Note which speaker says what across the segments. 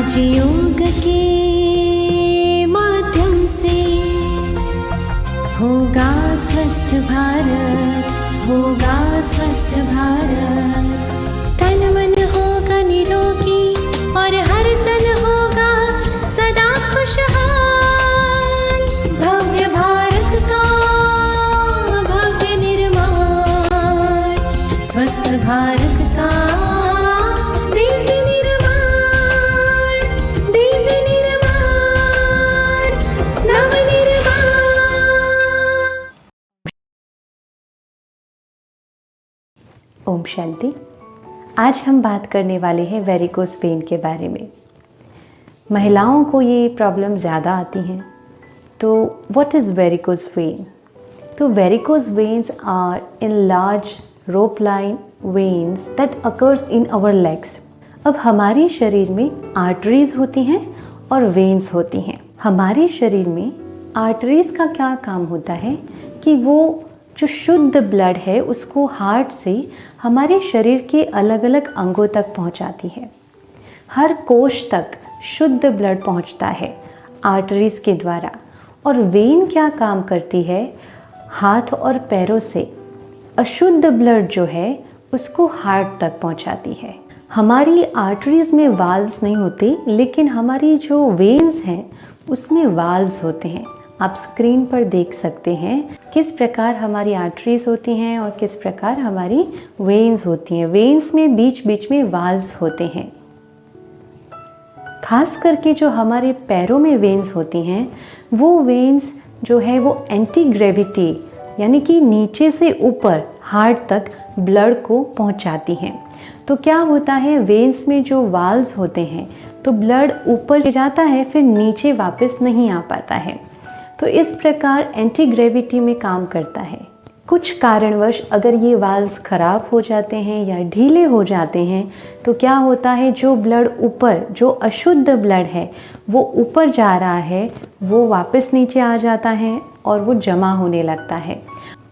Speaker 1: आज योग के माध्यम से होगा स्वस्थ भारत, होगा स्वस्थ भारत। तन मन होगा निरोगी और हर जन होगा सदा खुशहाल। भव्य भारत का भव्य निर्माण, स्वस्थ भारत का दिव्य निर्माण, दिव्य निर्माण, नव निर्माण।
Speaker 2: ओम शांति। आज हम बात करने वाले हैं वेरिकोस वेन के बारे में। महिलाओं को ये प्रॉब्लम ज़्यादा आती हैं। तो व्हाट इज़ वेरिकोस वेन? तो varicose veins are enlarged rope line veins that occurs in our legs। अब हमारे शरीर में आर्टरीज होती हैं और वेन्स होती हैं। हमारे शरीर में आर्टरीज का क्या काम होता है कि वो जो शुद्ध ब्लड है उसको हार्ट से हमारे शरीर के अलग अलग अंगों तक पहुंचाती है। हर कोश तक शुद्ध ब्लड पहुंचता है आर्टरीज के द्वारा। और वेन क्या काम करती है? हाथ और पैरों से अशुद्ध ब्लड जो है उसको हार्ट तक पहुंचाती है। हमारी आर्टरीज में वाल्व्स नहीं होते, लेकिन हमारी जो वेन्स हैं उसमें वाल्व्स होते हैं। आप स्क्रीन पर देख सकते हैं किस प्रकार हमारी आर्टरीज होती हैं और किस प्रकार हमारी वेन्स होती हैं। वेन्स में बीच बीच में वाल्व्स होते हैं। खास करके जो हमारे पैरों में वेन्स होती हैं वो वेन्स जो है वो एंटी ग्रेविटी यानी कि नीचे से ऊपर हार्ट तक ब्लड को पहुंचाती हैं। तो क्या होता है, वेन्स में जो वाल्व्स होते हैं तो ब्लड ऊपर जाता है फिर नीचे वापस नहीं आ पाता है। तो इस प्रकार एंटी ग्रेविटी में काम करता है। कुछ कारणवश अगर ये वाल्व्स खराब हो जाते हैं या ढीले हो जाते हैं तो क्या होता है, जो ब्लड ऊपर, जो अशुद्ध ब्लड है वो ऊपर जा रहा है वो वापस नीचे आ जाता है और वो जमा होने लगता है।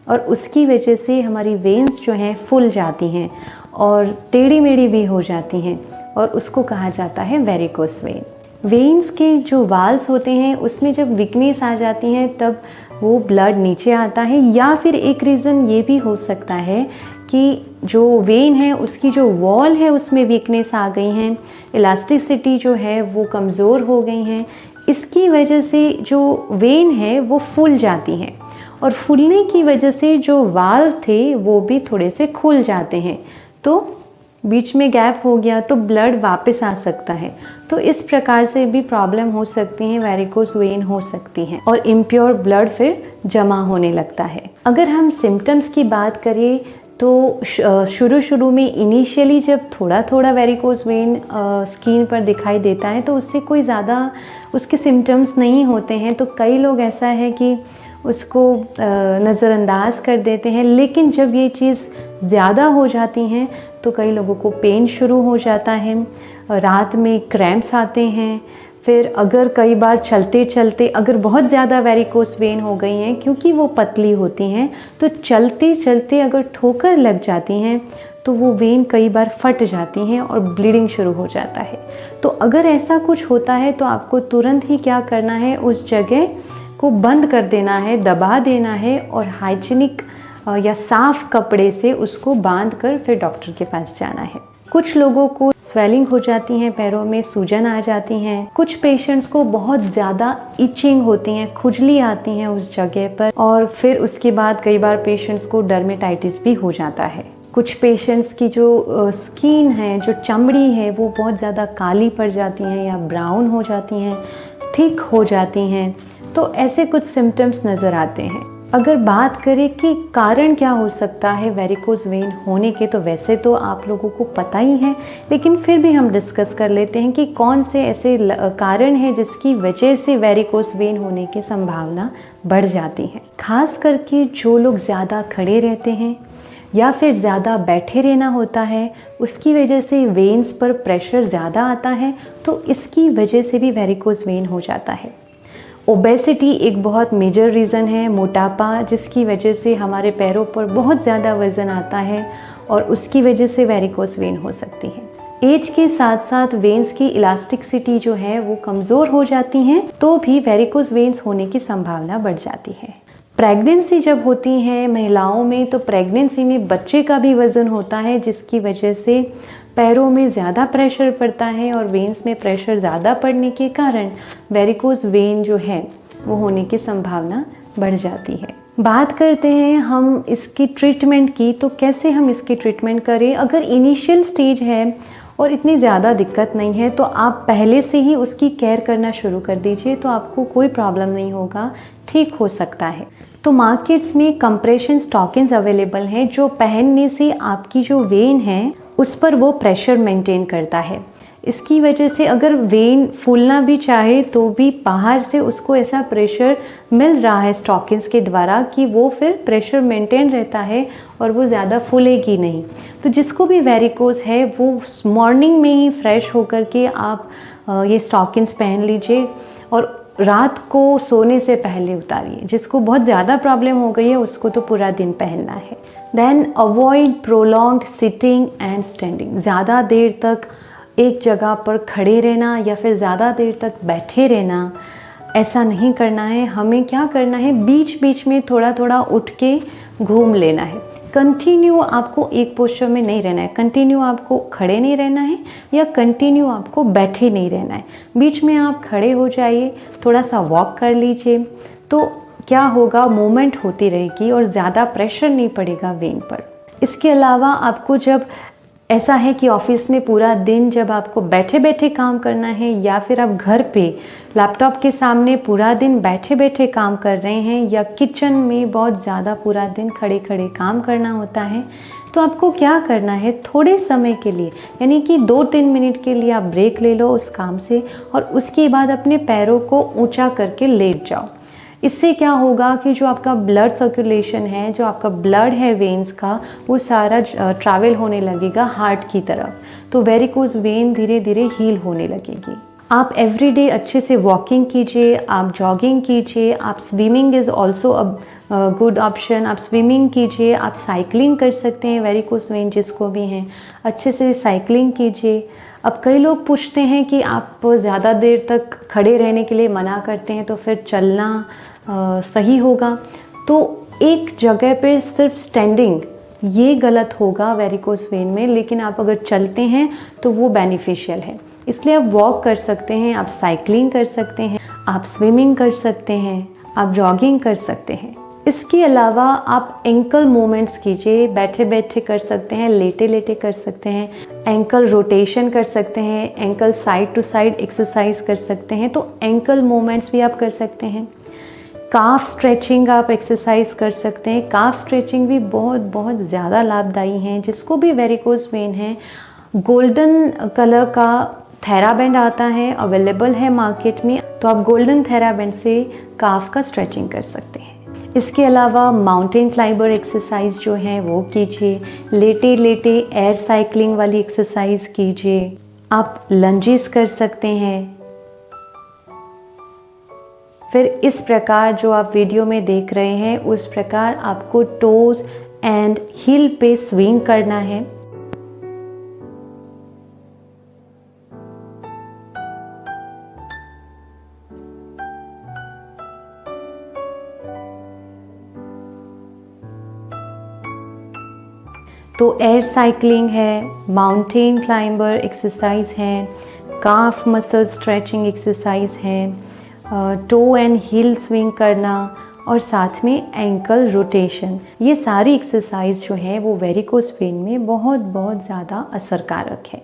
Speaker 2: और उसकी वजह से हमारी वेन्स जो हैं फूल जाती हैं और टेढ़ी मेढ़ी भी हो जाती हैं और उसको कहा जाता है वेरिकोस वेन। वेन्स के जो वाल्व्स होते हैं उसमें जब वीकनेस आ जाती है तब वो ब्लड नीचे आता है। या फिर एक रीज़न ये भी हो सकता है कि जो वेन है उसकी जो वॉल है उसमें वीकनेस आ गई हैं, इलास्टिसिटी जो है वो कमज़ोर हो गई हैं। इसकी वजह से जो वेन है वो फूल जाती हैं और फूलने की वजह से जो वाल्व थे वो भी थोड़े से खुल जाते हैं। तो बीच में गैप हो गया तो ब्लड वापस आ सकता है। तो इस प्रकार से भी प्रॉब्लम हो सकती है, वेरिकोस वेन हो सकती है और इम्प्योर ब्लड फिर जमा होने लगता है। अगर हम सिम्टम्स की बात करें तो शुरू में इनिशियली जब थोड़ा थोड़ा वेरिकोस वेन स्किन पर दिखाई देता है तो उससे कोई ज़्यादा उसके सिम्टम्स नहीं होते हैं। तो कई लोग ऐसा है कि उसको नज़रअंदाज कर देते हैं, लेकिन जब ये चीज़ ज़्यादा हो जाती हैं तो कई लोगों को पेन शुरू हो जाता है, रात में क्रैम्प्स आते हैं। फिर अगर कई बार चलते चलते अगर बहुत ज़्यादा वेरिकोस वेन हो गई हैं, क्योंकि वो पतली होती हैं, तो चलते चलते अगर ठोकर लग जाती हैं तो वो वेन कई बार फट जाती हैं और ब्लीडिंग शुरू हो जाता है। तो अगर ऐसा कुछ होता है तो आपको तुरंत ही क्या करना है, उस जगह को बंद कर देना है, दबा देना है और हाइजीनिक या साफ़ कपड़े से उसको बांध कर फिर डॉक्टर के पास जाना है। कुछ लोगों को स्वेलिंग हो जाती हैं, पैरों में सूजन आ जाती हैं। कुछ पेशेंट्स को बहुत ज़्यादा इचिंग होती हैं, खुजली आती हैं उस जगह पर। और फिर उसके बाद कई बार पेशेंट्स को डर्मेटाइटिस भी हो जाता है। कुछ पेशेंट्स की जो स्किन है, जो चमड़ी है वो बहुत ज़्यादा काली पड़ जाती हैं या ब्राउन हो जाती हैं, थिक हो जाती हैं। तो ऐसे कुछ सिम्टम्स नज़र आते हैं। अगर बात करें कि कारण क्या हो सकता है वेरिकोस वेन होने के, तो वैसे तो आप लोगों को पता ही है, लेकिन फिर भी हम डिस्कस कर लेते हैं कि कौन से ऐसे कारण हैं जिसकी वजह से वेरिकोस वेन होने की संभावना बढ़ जाती है। खास करके जो लोग ज़्यादा खड़े रहते हैं या फिर ज़्यादा बैठे रहना होता है, उसकी वजह से वेन्स पर प्रेशर ज़्यादा आता है, तो इसकी वजह से भी वेरिकोस वेन हो जाता है। ओबेसिटी एक बहुत मेजर रीज़न है, मोटापा, जिसकी वजह से हमारे पैरों पर बहुत ज़्यादा वज़न आता है और उसकी वजह से वेरिकोस वेन हो सकती है। एज के साथ साथ वेन्स की इलास्टिसिटी जो है वो कमज़ोर हो जाती हैं, तो भी वेरिकोज वेन्स होने की संभावना बढ़ जाती है। प्रेगनेंसी जब होती है महिलाओं में, तो प्रेगनेंसी में बच्चे का भी वज़न होता है, जिसकी वजह से पैरों में ज़्यादा प्रेशर पड़ता है और वेन्स में प्रेशर ज़्यादा पड़ने के कारण वेरिकोज वेन जो है वो होने की संभावना बढ़ जाती है। बात करते हैं हम इसकी ट्रीटमेंट की, तो कैसे हम इसकी ट्रीटमेंट करें। अगर इनिशियल स्टेज है और इतनी ज़्यादा दिक्कत नहीं है तो आप पहले से ही उसकी केयर करना शुरू कर दीजिए, तो आपको कोई प्रॉब्लम नहीं होगा, ठीक हो सकता है। तो मार्केट्स में कंप्रेशन स्टॉकिंग्स अवेलेबल हैं जो पहनने से आपकी जो वेन है उस पर वो प्रेशर मेंटेन करता है। इसकी वजह से अगर वेन फूलना भी चाहे तो भी बाहर से उसको ऐसा प्रेशर मिल रहा है स्टॉकिंग्स के द्वारा कि वो फिर प्रेशर मेंटेन रहता है और वो ज़्यादा फूलेगी नहीं। तो जिसको भी वेरिकोज है वो मॉर्निंग में ही फ्रेश होकर के आप ये स्टॉकिंग्स पहन लीजिए और रात को सोने से पहले उतारिए। जिसको बहुत ज़्यादा प्रॉब्लम हो गई है उसको तो पूरा दिन पहनना है। Then avoid prolonged sitting and standing. ज़्यादा देर तक एक जगह पर खड़े रहना या फिर ज़्यादा देर तक बैठे रहना, ऐसा नहीं करना है। हमें क्या करना है, बीच बीच में थोड़ा थोड़ा उठ के घूम लेना है। कंटिन्यू आपको एक पोस्चर में नहीं रहना है, कंटिन्यू आपको खड़े नहीं रहना है या कंटिन्यू आपको बैठे नहीं रहना है। बीच में आप खड़े हो जाइए, थोड़ा सा वॉक कर लीजिए, तो क्या होगा, मूवमेंट होती रहेगी और ज़्यादा प्रेशर नहीं पड़ेगा वेन पर। इसके अलावा आपको जब ऐसा है कि ऑफिस में पूरा दिन जब आपको बैठे बैठे काम करना है या फिर आप घर पे लैपटॉप के सामने पूरा दिन बैठे बैठे काम कर रहे हैं या किचन में बहुत ज़्यादा पूरा दिन खड़े खड़े काम करना होता है, तो आपको क्या करना है, थोड़े समय के लिए यानी कि 2-3 मिनट के लिए आप ब्रेक ले लो उस काम से और उसके बाद अपने पैरों को ऊंचा करके लेट जाओ। इससे क्या होगा कि जो आपका ब्लड सर्कुलेशन है, जो आपका ब्लड है वेन्स का, वो सारा ट्रैवल होने लगेगा हार्ट की तरफ, तो वेरिकोज वेन धीरे धीरे हील होने लगेगी। आप एवरीडे अच्छे से वॉकिंग कीजिए, आप जॉगिंग कीजिए, आप swimming is also a good option. आप स्विमिंग कीजिए, आप साइकिलिंग कर सकते हैं, वेरिकोज वेन जिसको भी हैं अच्छे से साइकिलिंग कीजिए। अब कई लोग पूछते हैं कि आप ज़्यादा देर तक खड़े रहने के लिए मना करते हैं तो फिर चलना सही होगा, तो एक जगह पे सिर्फ स्टैंडिंग ये गलत होगा वेरिकोज वेन में, लेकिन आप अगर चलते हैं तो वो बेनिफिशियल है। इसलिए आप वॉक कर सकते हैं, आप साइकिलिंग कर सकते हैं, आप स्विमिंग कर सकते हैं, आप जॉगिंग कर सकते हैं। इसके अलावा आप एंकल मूवमेंट्स कीजिए, बैठे बैठे कर सकते हैं, लेटे लेटे कर सकते हैं, एंकल रोटेशन कर सकते हैं, ankle side to side exercise कर सकते हैं, तो एंकल मूवमेंट्स भी आप कर सकते हैं। काफ स्ट्रेचिंग आप एक्सरसाइज कर सकते हैं। काफ स्ट्रेचिंग भी बहुत बहुत ज़्यादा लाभदायी हैं। जिसको भी वेरिकोज वेन है, गोल्डन कलर का थेराबैंड आता है, अवेलेबल है मार्केट में, तो आप गोल्डन थेराबैंड से काफ का स्ट्रेचिंग कर सकते हैं। इसके अलावा माउंटेन क्लाइंबर एक्सरसाइज जो है वो कीजिए, लेटे लेटे एयर साइकिलिंग वाली एक्सरसाइज कीजिए, आप लंजेस कर सकते हैं। फिर इस प्रकार जो आप वीडियो में देख रहे हैं उस प्रकार आपको टोज एंड हील पे स्विंग करना है। तो एयर साइकिलिंग है, माउंटेन क्लाइंबर एक्सरसाइज है, काफ मसल स्ट्रेचिंग एक्सरसाइज है, टो एंड हील स्विंग करना और साथ में एंकल रोटेशन, ये सारी एक्सरसाइज जो है वो वेरिकोज वेन में बहुत बहुत ज़्यादा असरकारक है।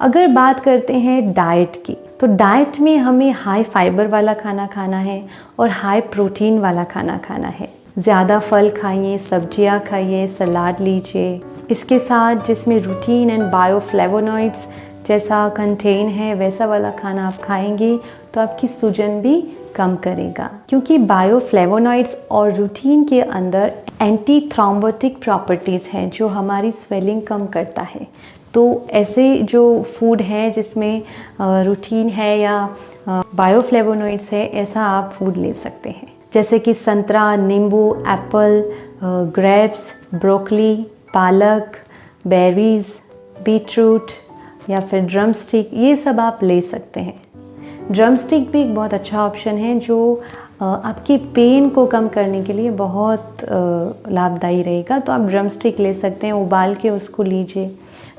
Speaker 2: अगर बात करते हैं डाइट की, तो डाइट में हमें हाई फाइबर वाला खाना खाना है और हाई प्रोटीन वाला खाना खाना है। ज़्यादा फल खाइए, सब्जियां खाइए, सलाद लीजिए। इसके साथ जिसमें रूटीन एंड बायोफ्लेवोनॉइड्स जैसा कंटेन है वैसा वाला खाना आप खाएंगे तो आपकी सूजन भी कम करेगा, क्योंकि बायोफ्लेवोनॉइड्स और रूटीन के अंदर एंटी थ्रोम्बोटिक प्रॉपर्टीज़ हैं जो हमारी स्वेलिंग कम करता है। तो ऐसे जो फूड है जिसमें रूटीन है या बायोफ्लेवोनॉइड्स है, ऐसा आप फूड ले सकते हैं, जैसे कि संतरा, नींबू, एप्पल, ग्रेप्स, ब्रोकली, पालक, बेरीज, बीटरूट, या फिर ड्रम स्टिक, ये सब आप ले सकते हैं। ड्रम स्टिक भी एक बहुत अच्छा ऑप्शन है जो आपके पेन को कम करने के लिए बहुत लाभदायी रहेगा। तो आप ड्रम स्टिक ले सकते हैं, उबाल के उसको लीजिए,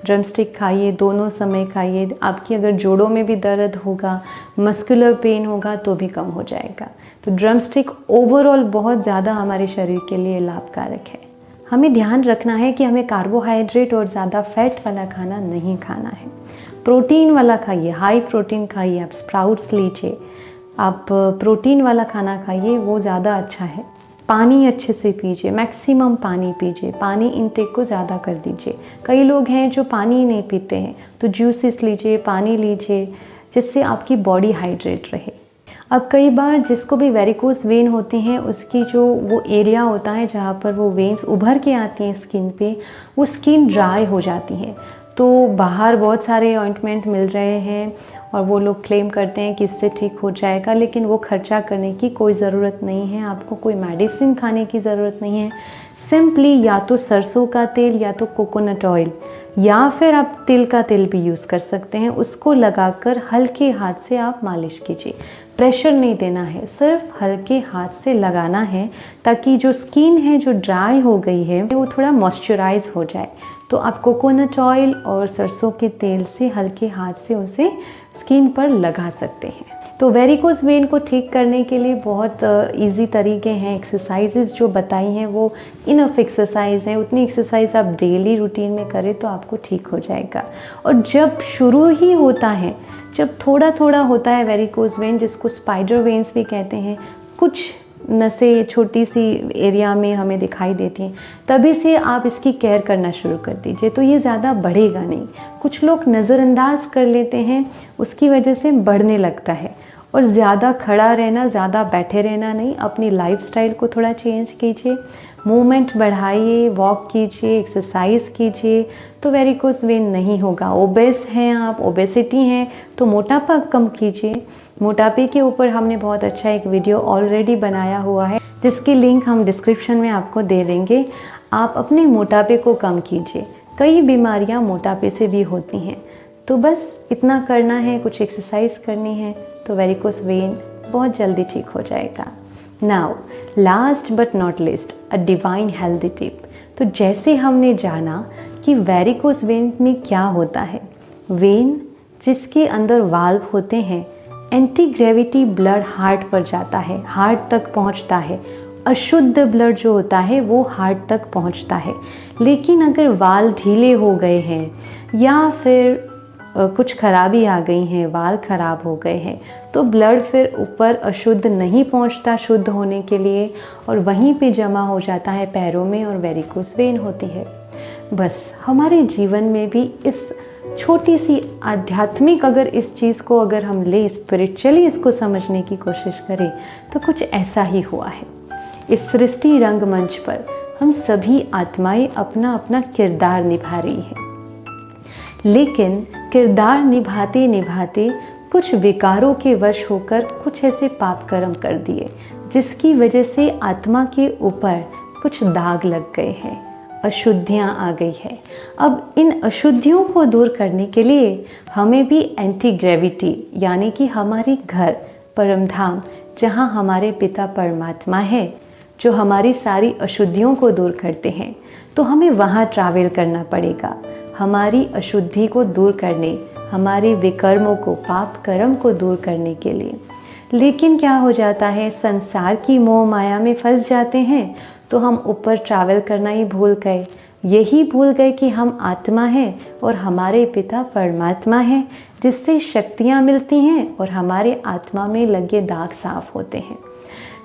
Speaker 2: ड्रम स्टिक खाइए, दोनों समय खाइए। आपकी अगर जोड़ों में भी दर्द होगा, मस्कुलर पेन होगा तो भी कम हो जाएगा। तो ड्रम स्टिक ओवरऑल बहुत ज़्यादा हमारे शरीर के लिए लाभकारक है। हमें ध्यान रखना है कि हमें कार्बोहाइड्रेट और ज़्यादा फैट वाला खाना नहीं खाना है। प्रोटीन वाला खाइए, हाई प्रोटीन खाइए, आप स्प्राउट्स लीजिए, आप प्रोटीन वाला खाना खाइए, वो ज़्यादा अच्छा है। पानी अच्छे से पीजिए, मैक्सिमम पानी पीजिए, पानी इंटेक को ज़्यादा कर दीजिए। कई लोग हैं जो पानी नहीं पीते हैं, तो जूसेस लीजिए, पानी लीजिए, जिससे आपकी बॉडी हाइड्रेट रहे। अब कई बार जिसको भी वेरिकोस वेन होती हैं, उसकी जो वो एरिया होता है जहाँ पर वो वेन्स उभर के आती हैं स्किन पे, वो स्किन ड्राई हो जाती है। तो बाहर बहुत सारे ऑइंटमेंट मिल रहे हैं और वो लोग क्लेम करते हैं कि इससे ठीक हो जाएगा, लेकिन वो खर्चा करने की कोई ज़रूरत नहीं है, आपको कोई मेडिसिन खाने की ज़रूरत नहीं है। सिंपली या तो सरसों का तेल या तो कोकोनट ऑयल या फिर आप तिल का तेल भी यूज़ कर सकते हैं, उसको लगाकर हल्के हाथ से आप मालिश कीजिए। प्रेशर नहीं देना है, सिर्फ हल्के हाथ से लगाना है ताकि जो स्किन है जो ड्राई हो गई है वो थोड़ा मॉइस्चराइज हो जाए। तो आप कोकोनट ऑयल और सरसों के तेल से हल्के हाथ से उसे स्किन पर लगा सकते हैं। तो वेरिकोस वेन को ठीक करने के लिए बहुत इजी तरीके हैं। एक्सरसाइजेज जो बताई हैं वो इनफ एक्सरसाइज हैं, उतनी एक्सरसाइज आप डेली रूटीन में करें तो आपको ठीक हो जाएगा। और जब शुरू ही होता है, जब थोड़ा थोड़ा होता है वेरिकोस वेन, जिसको स्पाइडर वेन्स भी कहते हैं, कुछ नसें छोटी सी एरिया में हमें दिखाई देती हैं, तभी से आप इसकी केयर करना शुरू कर दीजिए, तो ये ज़्यादा बढ़ेगा नहीं। कुछ लोग नज़रअंदाज कर लेते हैं, उसकी वजह से बढ़ने लगता है। और ज़्यादा खड़ा रहना, ज़्यादा बैठे रहना नहीं, अपनी लाइफस्टाइल को थोड़ा चेंज कीजिए, मूवमेंट बढ़ाइए, वॉक कीजिए, एक्सरसाइज कीजिए, तो वेरिकोस वेन नहीं होगा। ओबेस हैं आप, ओबेसिटी हैं, तो मोटापा कम कीजिए। मोटापे के ऊपर हमने बहुत अच्छा एक वीडियो ऑलरेडी बनाया हुआ है, जिसकी लिंक हम डिस्क्रिप्शन में आपको दे देंगे। आप अपने मोटापे को कम कीजिए, कई बीमारियां मोटापे से भी होती हैं। तो बस इतना करना है, कुछ एक्सरसाइज करनी है, तो वेरिकोस वेन बहुत जल्दी ठीक हो जाएगा। Now last but not least, a divine healthy tip. तो जैसे हमने जाना कि वेरिकोस वेन में क्या होता है, वेन जिसके अंदर वाल्व होते हैं, एंटी ग्रेविटी ब्लड हार्ट पर जाता है, हार्ट तक पहुंचता है। अशुद्ध ब्लड जो होता है वो हार्ट तक पहुंचता है। लेकिन अगर वाल्व ढीले हो गए हैं या फिर कुछ खराबी आ गई हैं, वाल्व खराब हो गए हैं, तो ब्लड फिर ऊपर अशुद्ध नहीं पहुंचता शुद्ध होने के लिए, और वहीं पे जमा हो जाता है पैरों में और वेरिकोस वेन होती है। बस हमारे जीवन में भी इस छोटी सी आध्यात्मिक अगर इस चीज़ को अगर हम ले, स्पिरिचुअली इसको समझने की कोशिश करें, तो कुछ ऐसा ही हुआ है। इस सृष्टि रंगमंच पर हम सभी आत्माएं अपना अपना किरदार निभा रही हैं, लेकिन किरदार निभाते निभाते कुछ विकारों के वश होकर कुछ ऐसे पाप कर्म कर दिए, जिसकी वजह से आत्मा के ऊपर कुछ दाग लग गए हैं, अशुद्धियाँ आ गई है। अब इन अशुद्धियों को दूर करने के लिए हमें भी एंटी ग्रेविटी, यानी कि हमारे घर परम धाम, जहाँ हमारे पिता परमात्मा है, जो हमारी सारी अशुद्धियों को दूर करते हैं, तो हमें वहाँ ट्रैवल करना पड़ेगा, हमारी अशुद्धि को दूर करने, हमारे विकर्मों को, पाप कर्म को दूर करने के लिए। लेकिन क्या हो जाता है, संसार की मोह माया में फंस जाते हैं, तो हम ऊपर ट्रैवल करना ही भूल गए। यही भूल गए कि हम आत्मा हैं और हमारे पिता परमात्मा हैं, जिससे शक्तियाँ मिलती हैं और हमारे आत्मा में लगे दाग साफ होते हैं।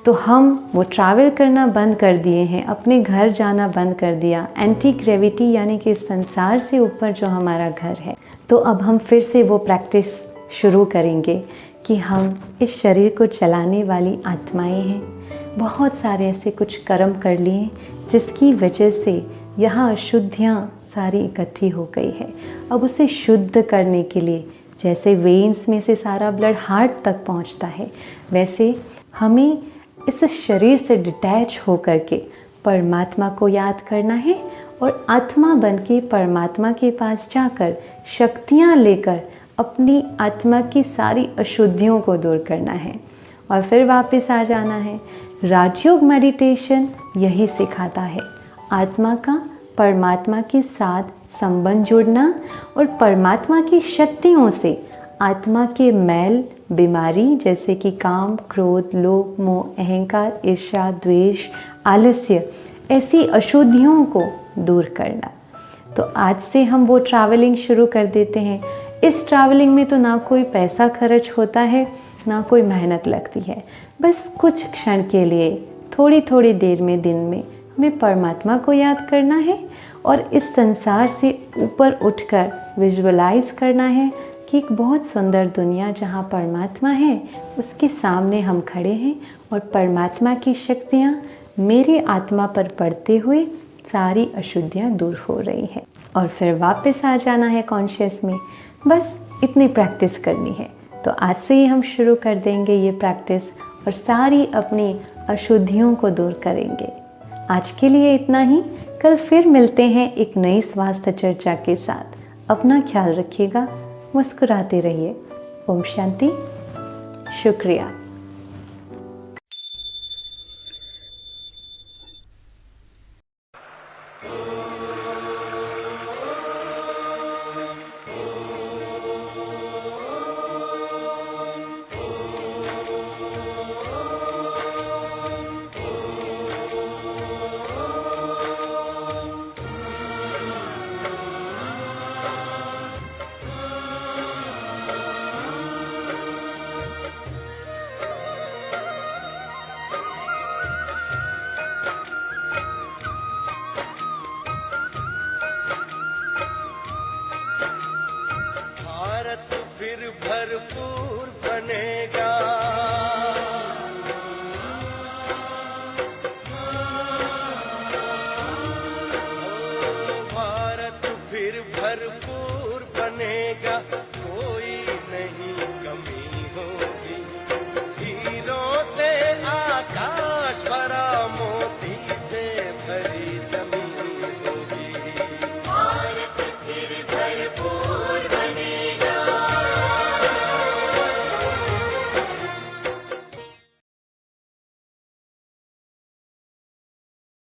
Speaker 2: तो हम वो ट्रैवल करना बंद कर दिए हैं, अपने घर जाना बंद कर दिया, एंटी ग्रेविटी यानी कि संसार से ऊपर जो हमारा घर है। तो अब हम फिर से वो प्रैक्टिस शुरू करेंगे कि हम इस शरीर को चलाने वाली आत्माएं हैं। बहुत सारे ऐसे कुछ कर्म कर लिए जिसकी वजह से यहाँ अशुद्धियाँ सारी इकट्ठी हो गई है। अब उसे शुद्ध करने के लिए, जैसे वेन्स में से सारा ब्लड हार्ट तक पहुँचता है, वैसे हमें इस शरीर से डिटैच होकर के परमात्मा को याद करना है और आत्मा बन के परमात्मा के पास जाकर शक्तियाँ लेकर अपनी आत्मा की सारी अशुद्धियों को दूर करना है और फिर वापस आ जाना है। राजयोग मेडिटेशन यही सिखाता है, आत्मा का परमात्मा के साथ संबंध जुड़ना और परमात्मा की शक्तियों से आत्मा के मैल, बीमारी जैसे कि काम, क्रोध, लोभ, मोह, अहंकार, ईर्ष्या, द्वेष, आलस्य, ऐसी अशुद्धियों को दूर करना। तो आज से हम वो ट्रैवलिंग शुरू कर देते हैं। इस ट्रैवलिंग में तो ना कोई पैसा खर्च होता है, ना कोई मेहनत लगती है। बस कुछ क्षण के लिए, थोड़ी थोड़ी देर में, दिन में हमें परमात्मा को याद करना है और इस संसार से ऊपर उठकर विजुअलाइज करना है कि एक बहुत सुंदर दुनिया जहाँ परमात्मा है, उसके सामने हम खड़े हैं और परमात्मा की शक्तियाँ मेरी आत्मा पर पड़ते हुए सारी अशुद्धियाँ दूर हो रही हैं। और फिर वापस आ जाना है कॉन्शियस में। बस इतनी प्रैक्टिस करनी है। तो आज से ही हम शुरू कर देंगे ये प्रैक्टिस और सारी अपनी अशुद्धियों को दूर करेंगे। आज के लिए इतना ही। कल फिर मिलते हैं एक नई स्वास्थ्य चर्चा के साथ। अपना ख्याल रखिएगा, मुस्कुराते रहिए। ओम शांति। शुक्रिया।